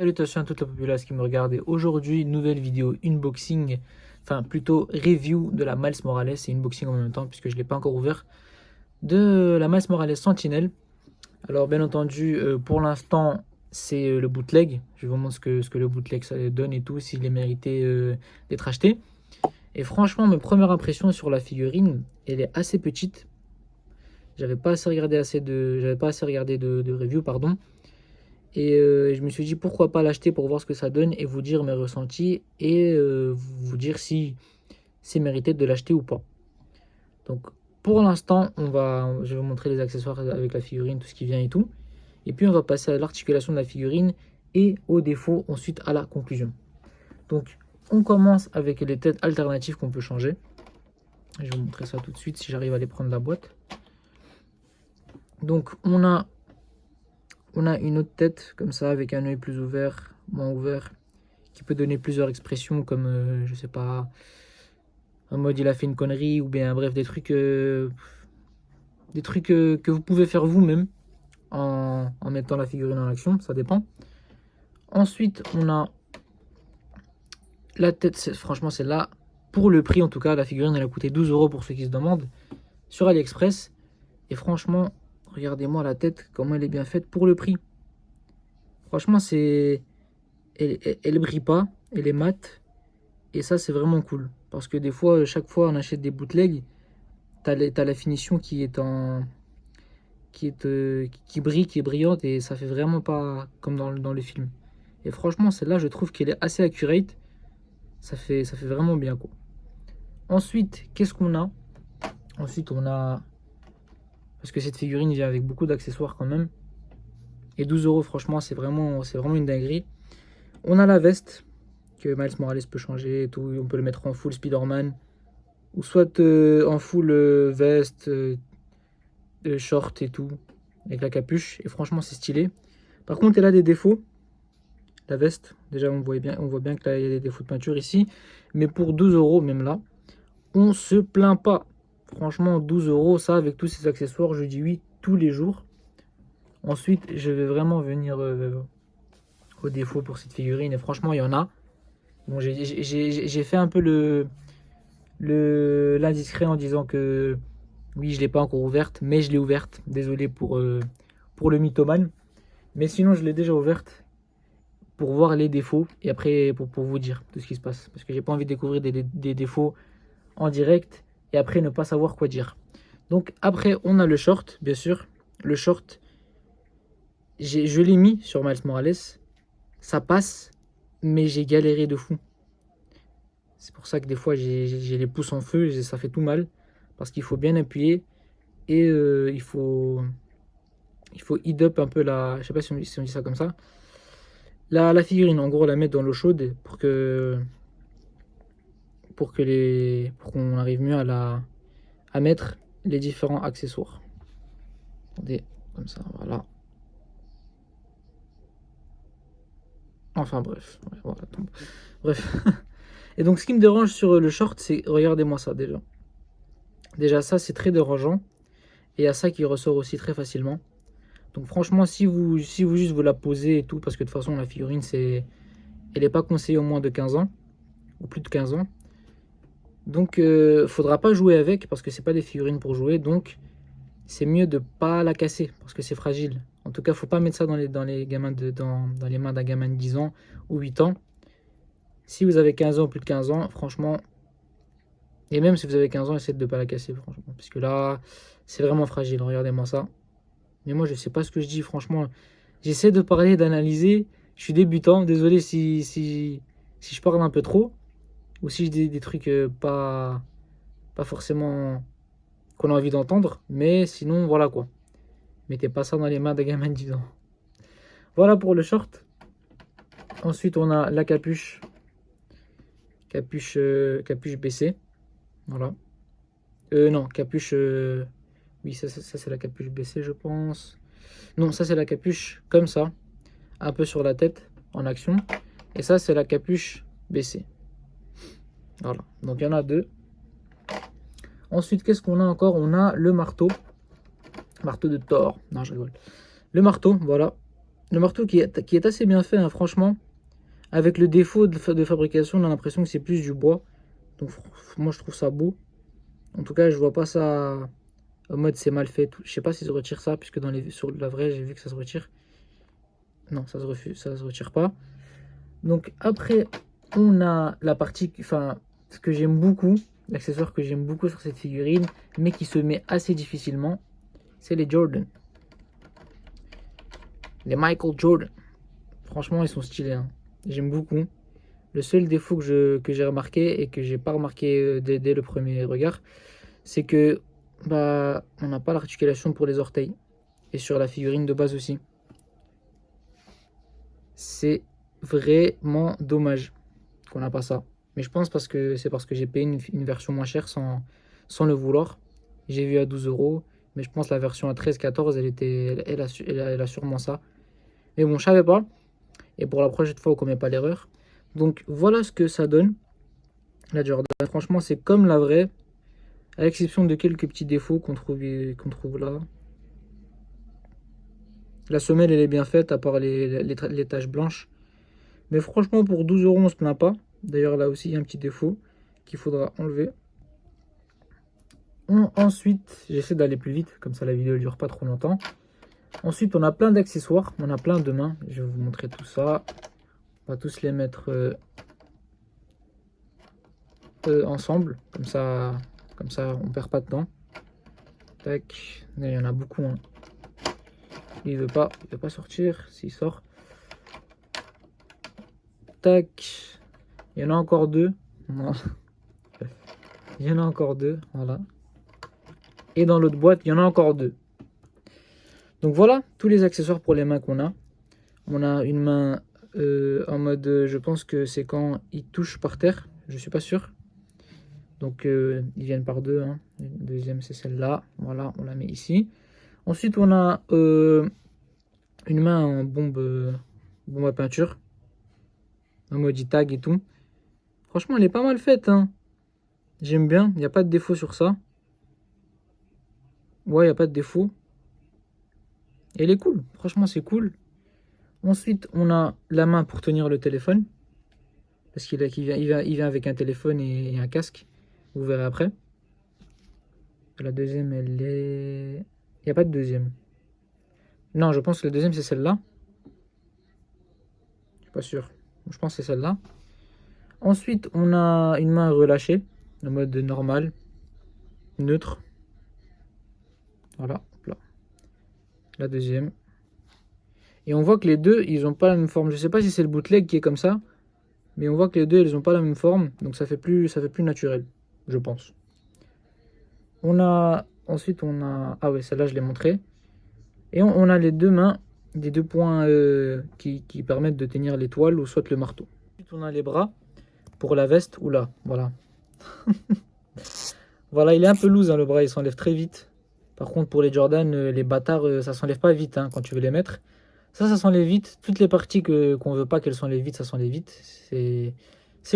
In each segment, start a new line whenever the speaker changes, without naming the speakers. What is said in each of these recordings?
Salutations à toute la populace qui me regarde et aujourd'hui, nouvelle vidéo unboxing, enfin plutôt review de la Miles Morales et unboxing en même temps puisque je ne l'ai pas encore ouvert, de la Miles Morales Sentinelle. Alors bien entendu, pour l'instant, c'est le bootleg. Je vous montre ce que le bootleg ça donne et tout, s'il est mérité d'être acheté. Et franchement, mes premières impressions sur la figurine, elle est assez petite. J'avais pas assez regardé de review, pardon. Et je me suis dit pourquoi pas l'acheter pour voir ce que ça donne et vous dire mes ressentis et vous dire si c'est mérité de l'acheter ou pas. Donc pour l'instant, je vais vous montrer les accessoires avec la figurine, tout ce qui vient et tout. Et puis on va passer à l'articulation de la figurine et aux défauts, ensuite à la conclusion. Donc on commence avec les têtes alternatives qu'on peut changer. Je vais vous montrer ça tout de suite si j'arrive à les prendre la boîte. Donc on a une autre tête comme ça avec un œil plus ouvert, moins ouvert, qui peut donner plusieurs expressions comme je sais pas, en mode il a fait une connerie ou bien bref des trucs que vous pouvez faire vous-même en mettant la figurine en action, ça dépend. Ensuite on a la tête, franchement c'est là pour le prix en tout cas, la figurine elle a coûté 12 € pour ceux qui se demandent sur AliExpress et franchement regardez-moi la tête, comment elle est bien faite pour le prix. Franchement, elle brille pas, elle est mate. Et ça, c'est vraiment cool. Parce que des fois, chaque fois, on achète des bootlegs. T'as la finition qui brille, qui est brillante. Et ça fait vraiment pas comme dans le film. Et franchement, celle-là, je trouve qu'elle est assez accurate. Ça fait vraiment bien, quoi. Ensuite, qu'est-ce qu'on a? Ensuite, on a... Parce que cette figurine vient avec beaucoup d'accessoires quand même. Et 12 €, franchement, c'est vraiment une dinguerie. On a la veste que Miles Morales peut changer et tout. On peut le mettre en full Spider-Man ou soit en full veste, short et tout, avec la capuche. Et franchement, c'est stylé. Par contre, elle a des défauts. La veste, déjà, on voit bien que là, il y a des défauts de peinture ici. Mais pour 12 €, même là, on se plaint pas. Franchement, 12 €, ça, avec tous ces accessoires, je dis oui tous les jours. Ensuite, je vais vraiment venir aux défauts pour cette figurine. Et franchement, il y en a. Bon, j'ai fait un peu l'indiscret en disant que oui, je ne l'ai pas encore ouverte, mais je l'ai ouverte. Désolé pour le mythomane. Mais sinon, je l'ai déjà ouverte pour voir les défauts et après pour vous dire tout ce qui se passe. Parce que j'ai pas envie de découvrir des défauts en direct et après ne pas savoir quoi dire. Donc après, on a le short, bien sûr. Le short, je l'ai mis sur Miles Morales. Ça passe, mais j'ai galéré de fou. C'est pour ça que des fois, j'ai les pouces en feu et ça fait tout mal. Parce qu'il faut bien appuyer et il faut heat up un peu la... Je sais pas si on dit ça comme ça. La figurine, en gros, la mettre dans l'eau chaude pour qu'on arrive mieux à mettre les différents accessoires. Attendez, comme ça, voilà. Enfin bref, ouais, voilà, tombe. Bref. Et donc ce qui me dérange sur le short, c'est, regardez-moi ça déjà. Déjà ça, c'est très dérangeant. Et il y a ça qui ressort aussi très facilement. Donc franchement, si vous juste vous la posez et tout, parce que de toute façon la figurine, elle n'est pas conseillée au moins de 15 ans, ou plus de 15 ans. Donc faudra pas jouer avec, parce que c'est pas des figurines pour jouer, donc c'est mieux de pas la casser, parce que c'est fragile. En tout cas, faut pas mettre ça dans les mains d'un gamin de 10 ans ou 8 ans. Si vous avez 15 ans ou plus de 15 ans, franchement, et même si vous avez 15 ans, essayez de ne pas la casser, franchement. Parce que là, c'est vraiment fragile, regardez-moi ça. Mais moi, je sais pas ce que je dis, franchement. J'essaie de parler, d'analyser. Je suis débutant, désolé si je parle un peu trop. Ou si je dis des trucs pas forcément qu'on a envie d'entendre. Mais sinon, voilà quoi. Mettez pas ça dans les mains d'un gamin de 10 ans. Voilà pour le short. Ensuite, on a la capuche. Capuche baissée. Voilà. Non, capuche... Oui, ça c'est la capuche baissée, je pense. Non, ça c'est la capuche comme ça. Un peu sur la tête, en action. Et ça, c'est la capuche baissée. Voilà. Donc, il y en a deux. Ensuite, qu'est-ce qu'on a encore? On a le marteau. Marteau de Thor. Non, je rigole. Le marteau, voilà. Le marteau qui est assez bien fait, hein, franchement. Avec le défaut de fabrication, on a l'impression que c'est plus du bois. Donc moi je trouve ça beau. En tout cas, je vois pas ça en mode c'est mal fait. Je sais pas si se retire ça, puisque sur la vraie, j'ai vu que ça se retire. Non, ça se retire pas. Donc après, on a la partie, enfin, ce que j'aime beaucoup, l'accessoire que j'aime beaucoup sur cette figurine, mais qui se met assez difficilement, c'est les Jordan. Les Michael Jordan. Franchement, ils sont stylés, hein. J'aime beaucoup. Le seul défaut que j'ai remarqué et que j'ai pas remarqué dès le premier regard, c'est que bah on n'a pas l'articulation pour les orteils. Et sur la figurine de base aussi. C'est vraiment dommage qu'on n'a pas ça. Mais je pense parce que c'est parce que j'ai payé une version moins chère sans le vouloir. J'ai vu à 12 euros. Mais je pense que la version à 13-14, elle a sûrement ça. Mais bon, je savais pas. Et pour la prochaine fois, on ne commet pas l'erreur. Donc voilà ce que ça donne. La Jordan, franchement, c'est comme la vraie. À l'exception de quelques petits défauts qu'on trouve là. La semelle, elle est bien faite, à part les taches blanches. Mais franchement, pour 12 euros, on se plaint pas. D'ailleurs, là aussi, il y a un petit défaut qu'il faudra enlever. Ensuite, j'essaie d'aller plus vite, comme ça la vidéo ne dure pas trop longtemps. Ensuite, on a plein d'accessoires, on a plein de mains. Je vais vous montrer tout ça. On va tous les mettre ensemble, comme ça on perd pas de temps. Tac, il y en a beaucoup, hein. Il veut pas sortir. S'il sort, tac, il y en a encore deux. Non. Il y en a encore deux, voilà. Et dans l'autre boîte, il y en a encore deux. Donc voilà tous les accessoires pour les mains qu'on a. On a une main en mode, je pense que c'est quand ils touchent par terre, je suis pas sûr. Donc ils viennent par deux, hein. Une deuxième c'est celle-là, voilà, on la met ici. Ensuite on a une main en bombe à peinture, en mode tag et tout. Franchement elle est pas mal faite, hein. J'aime bien, il n'y a pas de défaut sur ça. Ouais, il n'y a pas de défaut. Elle est cool, franchement c'est cool. Ensuite, on a la main pour tenir le téléphone. Parce qu'il vient avec un téléphone et un casque. Vous verrez après. La deuxième, elle est... Il n'y a pas de deuxième. Non, je pense que la deuxième, c'est celle-là. Je suis pas sûr. Je pense que c'est celle-là. Ensuite, on a une main relâchée. En mode normal. Neutre. Voilà. Là. La deuxième. Et on voit que les deux, ils n'ont pas la même forme. Je sais pas si c'est le bootleg qui est comme ça. Mais on voit que les deux, elles n'ont pas la même forme. Donc ça fait plus naturel, je pense. Ensuite, on a... Ah ouais, celle-là, je l'ai montré. Et on a les deux mains, des deux points qui permettent de tenir l'étoile ou soit le marteau. Ensuite, on a les bras pour la veste. Oula, voilà. Voilà, il est un peu loose, hein, le bras, il s'enlève très vite. Par contre, pour les Jordan, les bâtards, ça s'enlève pas vite, hein, quand tu veux les mettre. Ça s'enlève vite. Toutes les parties qu'on veut pas qu'elles s'enlèvent vite, ça s'enlève vite. C'est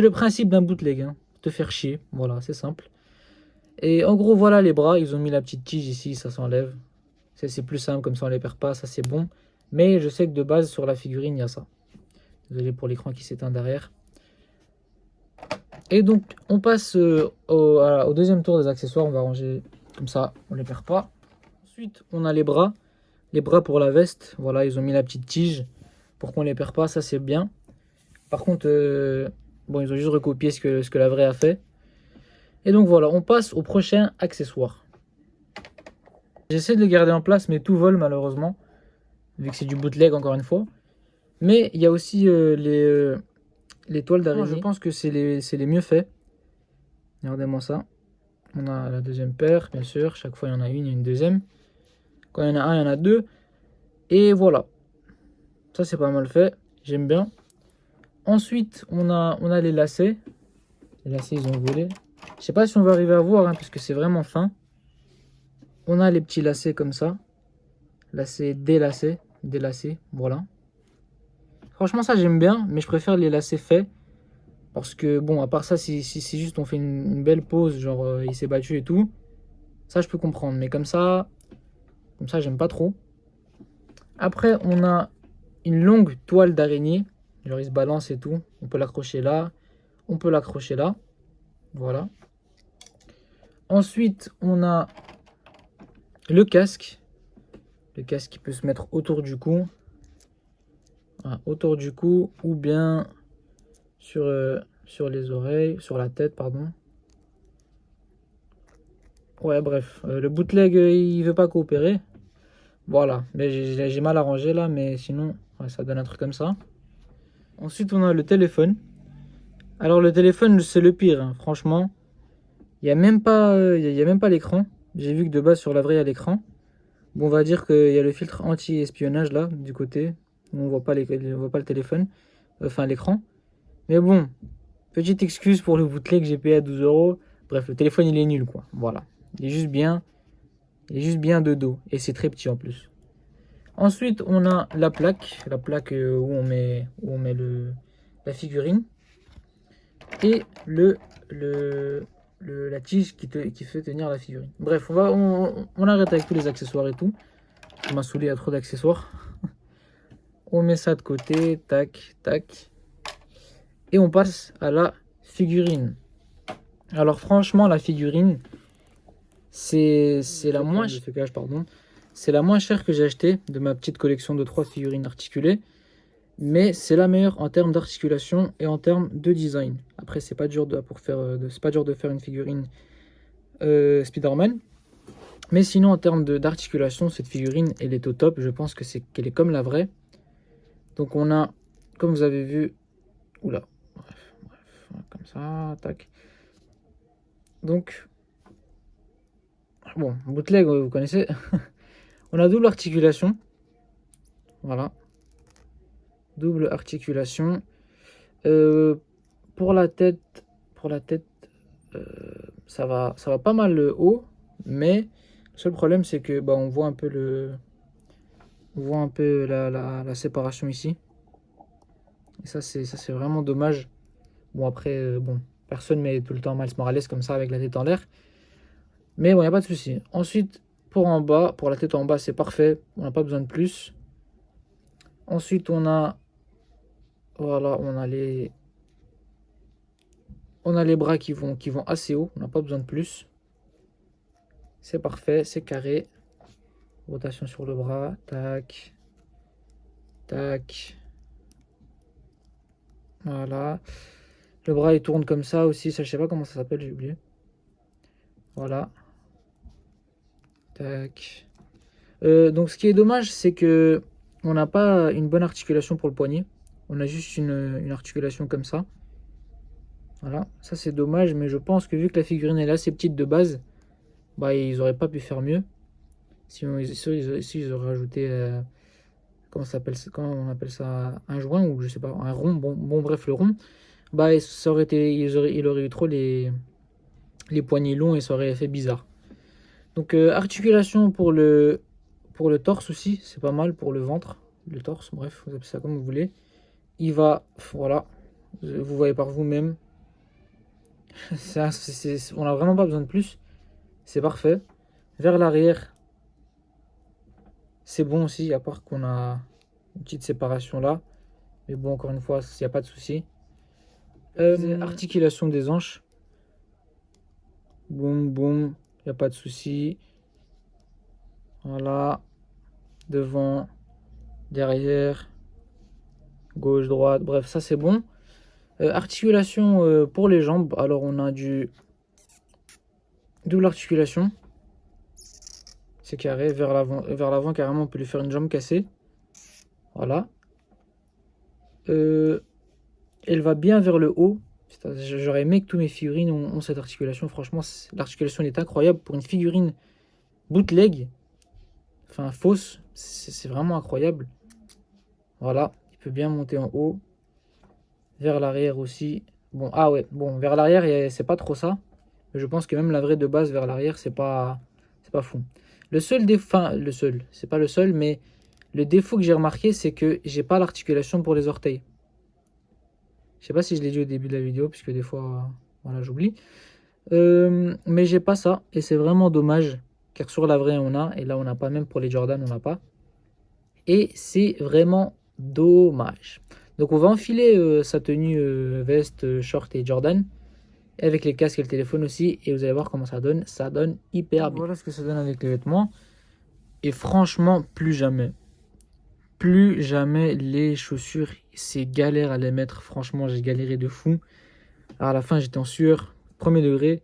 le principe d'un bootleg, hein. Te faire chier, voilà, c'est simple. Et en gros, voilà les bras, ils ont mis la petite tige ici, ça s'enlève. C'est plus simple, comme ça on les perd pas, ça c'est bon. Mais je sais que de base, sur la figurine, il y a ça. Désolé pour l'écran qui s'éteint derrière. Et donc, on passe au deuxième tour des accessoires. On va ranger comme ça, on les perd pas. Ensuite, on a les bras. Les bras pour la veste, voilà, ils ont mis la petite tige pour qu'on les perd pas, ça c'est bien. Par contre, bon, ils ont juste recopié ce que la vraie a fait. Et donc voilà, on passe au prochain accessoire. J'essaie de les garder en place, mais tout vole malheureusement. Vu que c'est du bootleg encore une fois. Mais il y a aussi les toiles d'araignée. Je pense que c'est les mieux faits. Regardez-moi ça. On a la deuxième paire, bien sûr. Chaque fois il y en a une, il y a une deuxième. Quand il y en a un, il y en a deux. Et voilà. Ça c'est pas mal fait. J'aime bien. Ensuite, on a les lacets. Les lacets, ils ont volé. Je sais pas si on va arriver à voir, hein, parce que c'est vraiment fin. On a les petits lacets comme ça. Lacets délacés, voilà. Franchement, ça j'aime bien, mais je préfère les lacets faits. Parce que, bon, à part ça, si juste on fait une belle pause, genre il s'est battu et tout, ça je peux comprendre. Mais comme ça j'aime pas trop. Après, on a une longue toile d'araignée. Genre il se balance et tout. On peut l'accrocher là. On peut l'accrocher là. Voilà. Ensuite, on a le casque. Le casque qui peut se mettre autour du cou. Voilà, autour du cou ou bien sur les oreilles, sur la tête, pardon. Ouais, bref. Le bootleg, il veut pas coopérer. Voilà. Mais j'ai mal arrangé là, mais sinon, ouais, ça donne un truc comme ça. Ensuite, on a le téléphone. Alors, le téléphone, c'est le pire, hein, franchement. Il n'y a même pas, il y a même pas l'écran. J'ai vu que de base, sur la vraie, il y a l'écran. Bon, on va dire qu'il y a le filtre anti-espionnage là, du côté. Où on voit pas on voit pas le téléphone. Enfin, l'écran. Mais bon, petite excuse pour le bootleg que j'ai payé à 12 euros. Bref, le téléphone, il est nul, quoi. Voilà. Il est juste bien. Il est juste bien de dos. Et c'est très petit en plus. Ensuite, on a la plaque. La plaque où on met la figurine. Et la tige qui fait tenir la figurine. Bref, on arrête avec tous les accessoires et tout. Ça m'a saoulé, il y a trop d'accessoires. On met ça de côté, tac, tac. Et on passe à la figurine. Alors franchement, la figurine, c'est la moins chère. Pardon. C'est la moins chère que j'ai acheté de ma petite collection de 3 figurines articulées. Mais c'est la meilleure en termes d'articulation et en termes de design. Après, c'est pas dur c'est pas dur de faire une figurine Spider-Man. Mais sinon, en termes d'articulation, cette figurine, elle est au top. Je pense qu'elle est comme la vraie. Donc on a, comme vous avez vu, oula, bref, comme ça, tac. Donc, bon, bootleg, vous connaissez. On a double articulation. Voilà. Double articulation. Pour la tête, ça va pas mal haut, mais le seul problème c'est que bah, on voit un peu la séparation ici. Et ça c'est vraiment dommage. Bon après bon, personne met tout le temps Miles Morales comme ça avec la tête en l'air. Mais bon, il n'y a pas de souci. Ensuite, pour la tête en bas, c'est parfait. On n'a pas besoin de plus. Ensuite, voilà, on a les bras qui vont assez haut. On n'a pas besoin de plus. C'est parfait, c'est carré. Rotation sur le bras. Tac. Tac. Voilà. Le bras, il tourne comme ça aussi. Ça, je sais pas comment ça s'appelle, j'ai oublié. Voilà. Tac. Donc, ce qui est dommage, c'est que on n'a pas une bonne articulation pour le poignet. On a juste une articulation comme ça. Voilà, ça c'est dommage, mais je pense que vu que la figurine est assez petite de base, bah ils auraient pas pu faire mieux. Si ils auraient rajouté, comment on appelle ça, un joint ou je sais pas, un rond. Bon bref, le rond, bah ça aurait été, il aurait eu trop les poignets longs et ça aurait fait bizarre. Donc articulation pour le torse aussi, c'est pas mal pour le ventre, le torse, bref, vous appelez ça comme vous voulez. Il va, voilà, vous voyez par vous-même. On n'a vraiment pas besoin de plus. C'est parfait. Vers l'arrière, c'est bon aussi, à part qu'on a une petite séparation là. Mais bon, encore une fois, il n'y a pas de souci. Articulation des hanches. Boum, boum, il n'y a pas de souci. Voilà. Devant, derrière, gauche, droite. Bref, ça c'est bon. Articulation pour les jambes. Alors, on a du double articulation. C'est carré. Vers l'avant, carrément, on peut lui faire une jambe cassée. Voilà. Elle va bien vers le haut. J'aurais aimé que tous mes figurines ont cette articulation. Franchement, l'articulation est incroyable. Pour une figurine bootleg, enfin fausse, c'est vraiment incroyable. Voilà, il peut bien monter en haut. Vers l'arrière aussi. Bon, ah ouais, bon, vers l'arrière, c'est pas trop ça. Mais je pense que même la vraie de base vers l'arrière, c'est pas fou. Le seul défaut, enfin, c'est pas le seul, mais le défaut que j'ai remarqué, c'est que j'ai pas l'articulation pour les orteils. Je sais pas si je l'ai dit au début de la vidéo, puisque des fois, voilà, j'oublie. Mais j'ai pas ça, et c'est vraiment dommage, car sur la vraie on a, et là on n'a pas, même pour les Jordan on n'a pas. Et c'est vraiment Dommage. Donc on va enfiler sa tenue veste, short et Jordan. Avec les casques et le téléphone aussi. Et vous allez voir comment ça donne. Ça donne hyper bien. Voilà ce que ça donne avec les vêtements. Et franchement, plus jamais. Plus jamais les chaussures. C'est galère à les mettre. Franchement, j'ai galéré de fou. Alors à la fin, j'étais en sueur. Premier degré.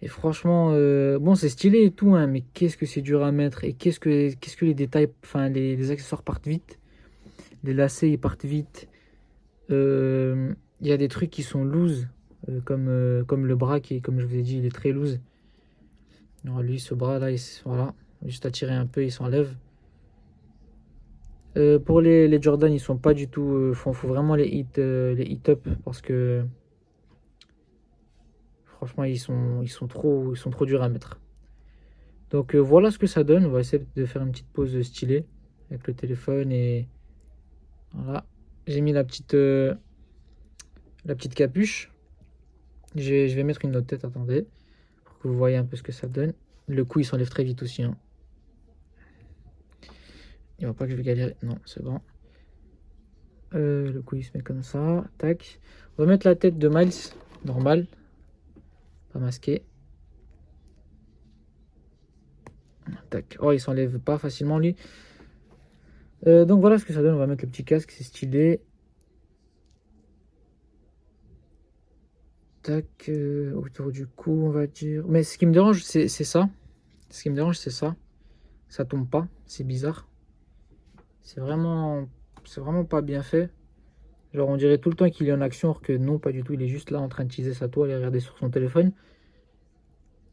Et franchement, bon, c'est stylé et tout, hein, mais qu'est-ce que c'est dur à mettre. Et qu'est-ce que les détails, enfin, les accessoires partent vite. Les lacets, ils partent vite. Il y a des trucs qui sont loose. Comme le bras qui, comme je vous ai dit, il est très loose. Alors lui, ce bras là, voilà, juste à tirer un peu, il s'enlève. Pour les Jordan, ils sont pas du tout. Faut vraiment les hit up parce que franchement, ils sont trop durs à mettre. Donc voilà ce que ça donne. On va essayer de faire une petite pause stylée avec le téléphone et voilà. J'ai mis la petite capuche. Je vais mettre une autre tête, attendez, pour que vous voyez un peu ce que ça donne. Le cou, il s'enlève très vite aussi. Hein. Il va pas que je vais galérer. Non, c'est bon. Le cou, il se met comme ça. Tac. On va mettre la tête de Miles, normal. Pas masqué. Tac. Oh, il s'enlève pas facilement, lui. Donc voilà ce que ça donne. On va mettre le petit casque, c'est stylé. Tac. Autour du cou, on va dire. Mais ce qui me dérange, c'est ça. Ce qui me dérange, c'est ça. Ça tombe pas. C'est bizarre. C'est vraiment pas bien fait. Genre, on dirait tout le temps qu'il est en action, alors que non, pas du tout. Il est juste là en train de teaser sa toile et regarder sur son téléphone.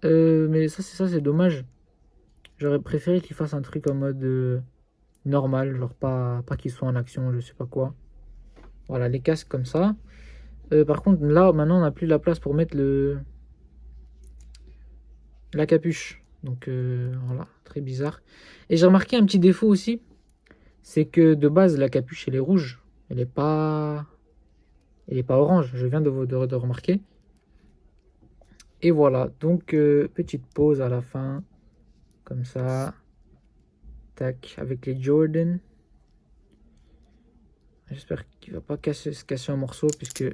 Mais c'est dommage. J'aurais préféré qu'il fasse un truc en mode normal, genre pas qu'il soit en action, je sais pas quoi. Voilà, les casques comme ça. Par contre, là, maintenant, on n'a plus la place pour mettre la capuche. Donc, voilà, très bizarre. Et j'ai remarqué un petit défaut aussi. C'est que de base, la capuche, elle est rouge. Elle est pas orange. Je viens de remarquer. Et voilà, donc petite pause à la fin. Comme ça. Tac, avec les Jordan. J'espère qu'il va pas se casser un morceau, puisque il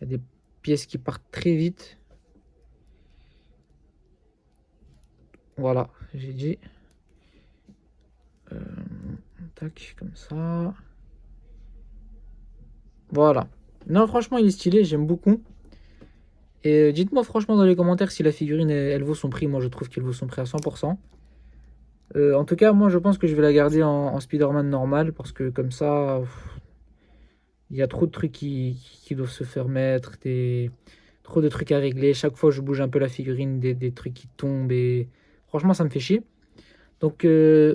y a des pièces qui partent très vite. Voilà, j'ai dit. Tac, comme ça. Voilà. Non, franchement, il est stylé, j'aime beaucoup. Et dites-moi franchement dans les commentaires si la figurine, elle vaut son prix. Moi, je trouve qu'elle vaut son prix à 100%. En tout cas, moi, je pense que je vais la garder en Spider-Man normal, parce que comme ça, il y a trop de trucs qui doivent se faire mettre, trop de trucs à régler. Chaque fois, je bouge un peu la figurine, des trucs qui tombent. Et franchement, ça me fait chier. Donc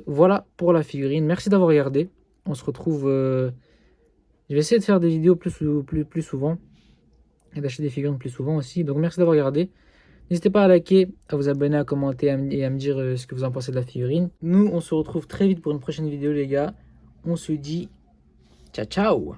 voilà pour la figurine. Merci d'avoir regardé. On se retrouve. Je vais essayer de faire des vidéos plus souvent. Et d'acheter des figurines plus souvent aussi. Donc merci d'avoir regardé. N'hésitez pas à liker, à vous abonner, à commenter et à me dire ce que vous en pensez de la figurine. Nous, on se retrouve très vite pour une prochaine vidéo, les gars. On se dit ciao ciao.